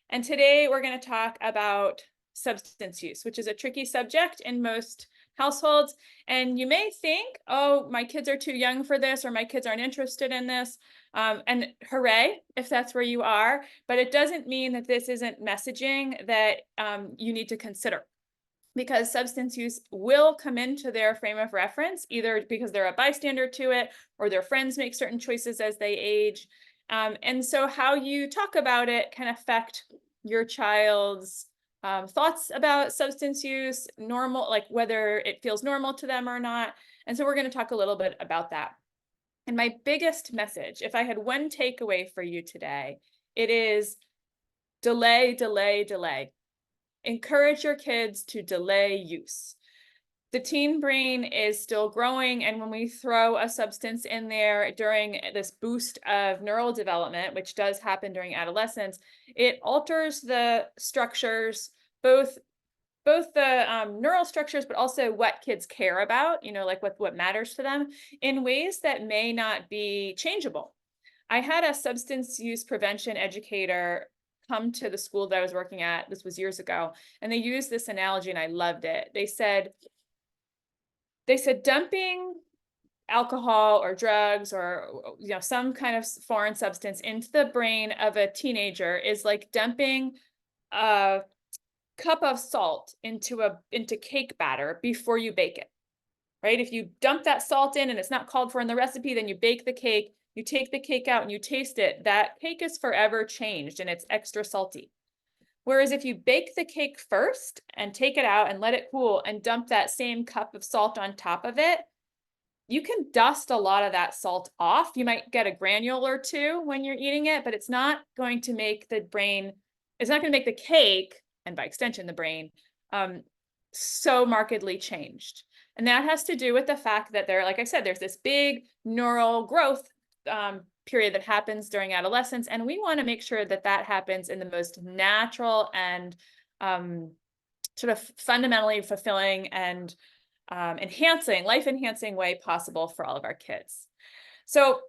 And today we're going to talk about substance use, which is a tricky subject in most households. And you may think, oh, my kids are too young for this, or my kids aren't interested in this. And hooray, if that's where you are. But it doesn't mean that this isn't messaging that you need to consider, because substance use will come into their frame of reference, either because they're a bystander to it or their friends make certain choices as they age. And so how you talk about it can affect your child's thoughts about substance use, normal, like whether it feels normal to them or not. And so we're going to talk a little bit about that. And my biggest message, if I had one takeaway for you today, it is delay, delay, delay. Encourage your kids to delay use. The teen brain is still growing, and when we throw a substance in there during this boost of neural development, which does happen during adolescence, it alters the structures, both the neural structures, but also what kids care about, like what matters to them, in ways that may not be changeable. I had a substance use prevention educator come to the school that I was working at. This was years ago, and they used this analogy, and I loved it. They said dumping alcohol or drugs or some kind of foreign substance into the brain of a teenager is like dumping a cup of salt into cake batter before you bake it. Right? If you dump that salt in and it's not called for in the recipe, then you bake the cake, you take the cake out and you taste it, that cake is forever changed and it's extra salty. Whereas if you bake the cake first and take it out and let it cool and dump that same cup of salt on top of it, you can dust a lot of that salt off. You might get a granule or two when you're eating it, but it's not going to make the brain, it's not going to make the cake, and by extension, the brain, so markedly changed. And that has to do with the fact that like I said, there's this big neural growth period that happens during adolescence. And we want to make sure that that happens in the most natural and sort of fundamentally fulfilling and life enhancing way possible for all of our kids. So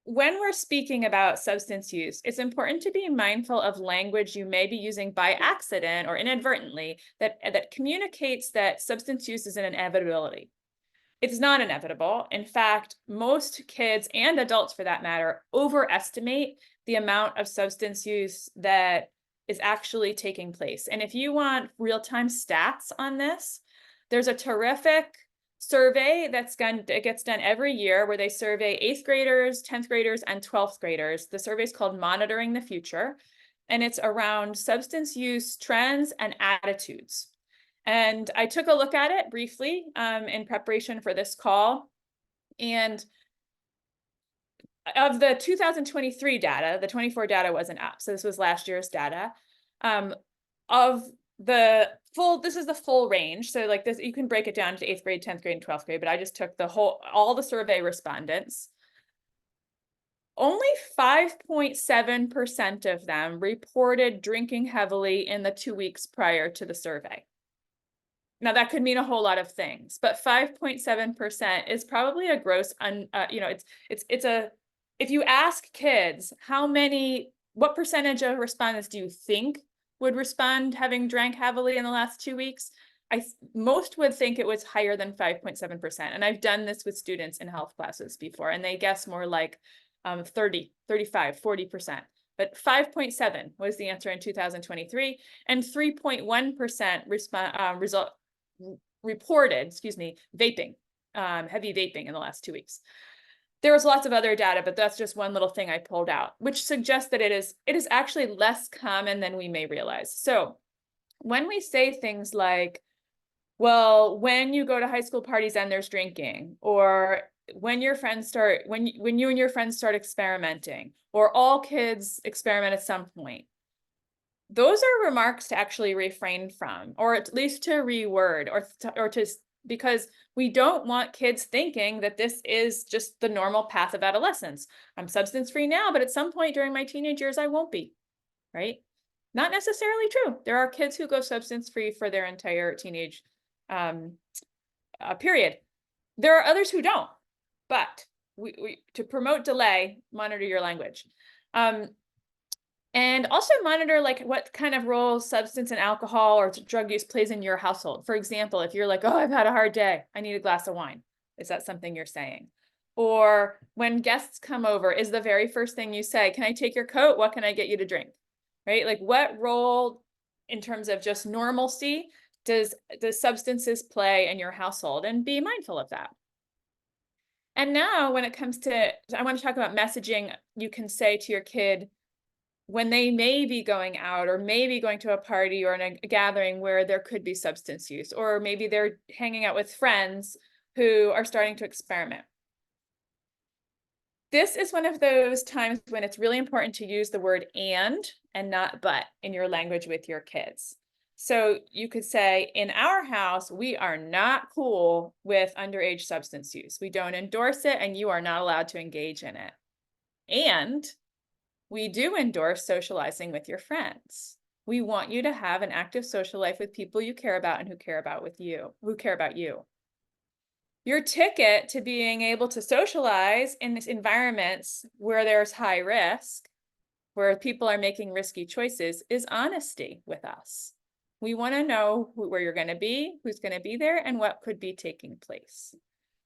when we're speaking about substance use, it's important to be mindful of language you may be using by accident or inadvertently that communicates that substance use is an inevitability. It's not inevitable. In fact, most kids and adults, for that matter, overestimate the amount of substance use that is actually taking place. And if you want real-time stats on this, there's a terrific survey that gets done every year where they survey 8th graders, 10th graders, and 12th graders. The survey is called Monitoring the Future, and it's around substance use trends and attitudes. And I took a look at it briefly in preparation for this call. And of the 2023 data, the 24 data wasn't up, so this was last year's data. Of the full, this is the full range. So like this, you can break it down to 8th grade, 10th grade, and 12th grade, but I just took all the survey respondents. Only 5.7% of them reported drinking heavily in the 2 weeks prior to the survey. Now that could mean a whole lot of things, but 5.7% is probably a gross, if you ask kids what percentage of respondents do you think would respond having drank heavily in the last 2 weeks? Most would think it was higher than 5.7%. And I've done this with students in health classes before, and they guess more like 30, 35, 40%. But 5.7 was the answer in 2023, and 3.1% reported, vaping, heavy vaping in the last 2 weeks. There was lots of other data, but that's just one little thing I pulled out, which suggests that it is actually less common than we may realize. So when we say things like, well, when you go to high school parties and there's drinking, or when you and your friends start experimenting, or all kids experiment at some point, those are remarks to actually refrain from, or at least to reword, because we don't want kids thinking that this is just the normal path of adolescence. I'm substance free now, but at some point during my teenage years, I won't be, right? Not necessarily true. There are kids who go substance free for their entire teenage period. There are others who don't, but to promote delay, monitor your language. And also monitor like what kind of role substance and alcohol or drug use plays in your household. For example, if you're like, oh, I've had a hard day, I need a glass of wine. Is that something you're saying? Or when guests come over, is the very first thing you say, can I take your coat? What can I get you to drink? Right? Like what role in terms of just normalcy does substances play in your household? And be mindful of that. And now when it comes to, I want to talk about messaging you can say to your kid when they may be going out or maybe going to a party or in a gathering where there could be substance use, or maybe they're hanging out with friends who are starting to experiment. This is one of those times when it's really important to use the word and not but in your language with your kids. So you could say, in our house, we are not cool with underage substance use. We don't endorse it, and you are not allowed to engage in it. And we do endorse socializing with your friends. We want you to have an active social life with people you care about and who care about you. Your ticket to being able to socialize in these environments where there's high risk, where people are making risky choices, is honesty with us. We want to know where you're going to be, who's going to be there, and what could be taking place.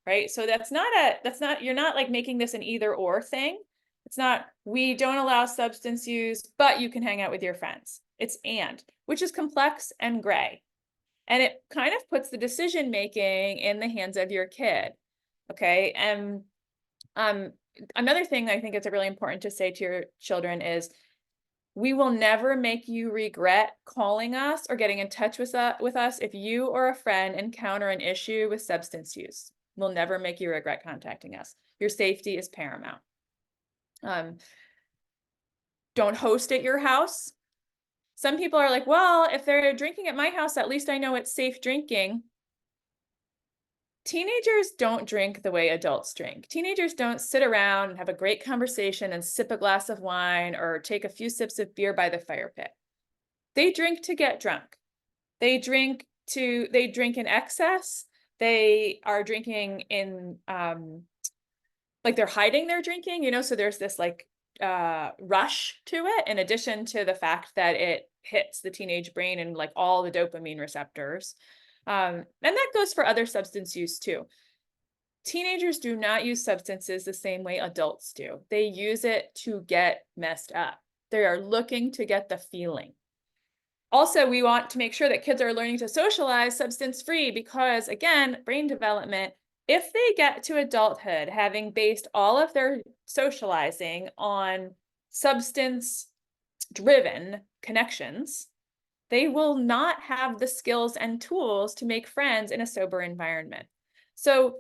Right? So you're not like making this an either or thing. It's not, we don't allow substance use, but you can hang out with your friends. It's and, which is complex and gray. And it kind of puts the decision making in the hands of your kid. Okay. And another thing I think it's really important to say to your children is, we will never make you regret calling us or getting in touch with us if you or a friend encounter an issue with substance use. We'll never make you regret contacting us. Your safety is paramount. Don't host at your house. Some people are like, well, if they're drinking at my house, at least I know it's safe drinking. Teenagers don't drink the way adults drink. Teenagers don't sit around and have a great conversation and sip a glass of wine or take a few sips of beer by the fire pit. They drink to get drunk. They drink in excess. They are drinking in like they're hiding their drinking, so there's this like rush to it, in addition to the fact that it hits the teenage brain and like all the dopamine receptors. And that goes for other substance use too. Teenagers do not use substances the same way adults do. They use it to get messed up. They are looking to get the feeling. Also, we want to make sure that kids are learning to socialize substance-free because, again, brain development, if they get to adulthood having based all of their socializing on substance-driven connections, they will not have the skills and tools to make friends in a sober environment. So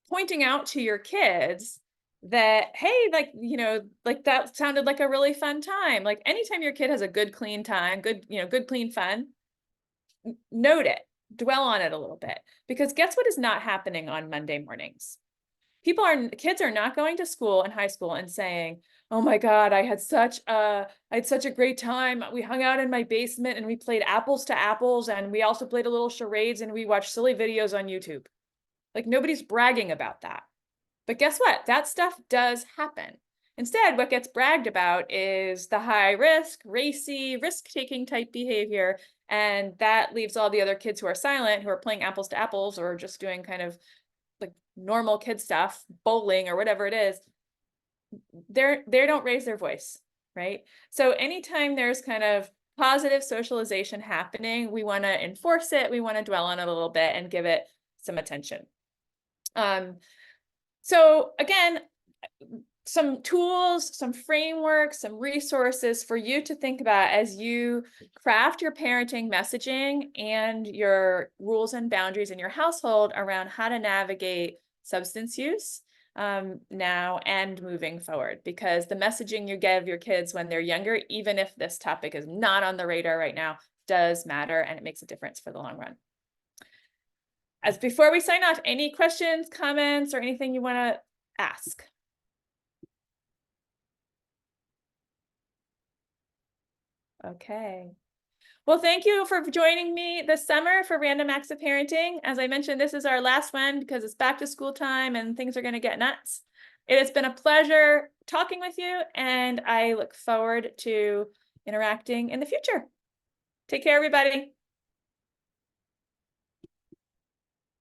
pointing out to your kids that, hey, like, like that sounded like a really fun time. Like anytime your kid has a good, clean time, good, clean fun, note it, dwell on it a little bit, because guess what is not happening on Monday mornings? Kids are not going to school in high school and saying, oh my God, I had such a great time. We hung out in my basement and we played apples to apples. And we also played a little charades and we watched silly videos on YouTube. Like nobody's bragging about that. But guess what? That stuff does happen. Instead, what gets bragged about is the high risk, racy, risk-taking type behavior. And that leaves all the other kids who are silent, who are playing apples to apples or just doing kind of like normal kid stuff, bowling or whatever it is. They don't raise their voice, right? So anytime there's kind of positive socialization happening, we want to enforce it. We want to dwell on it a little bit and give it some attention. So again, some tools, some frameworks, some resources for you to think about as you craft your parenting messaging and your rules and boundaries in your household around how to navigate substance use now and moving forward. Because the messaging you give your kids when they're younger, even if this topic is not on the radar right now, does matter, and it makes a difference for the long run. As before we sign off, any questions, comments, or anything you want to ask? Okay. Well, thank you for joining me this summer for Random Acts of Parenting. As I mentioned, this is our last one because it's back to school time and things are going to get nuts. It has been a pleasure talking with you, and I look forward to interacting in the future. Take care, everybody.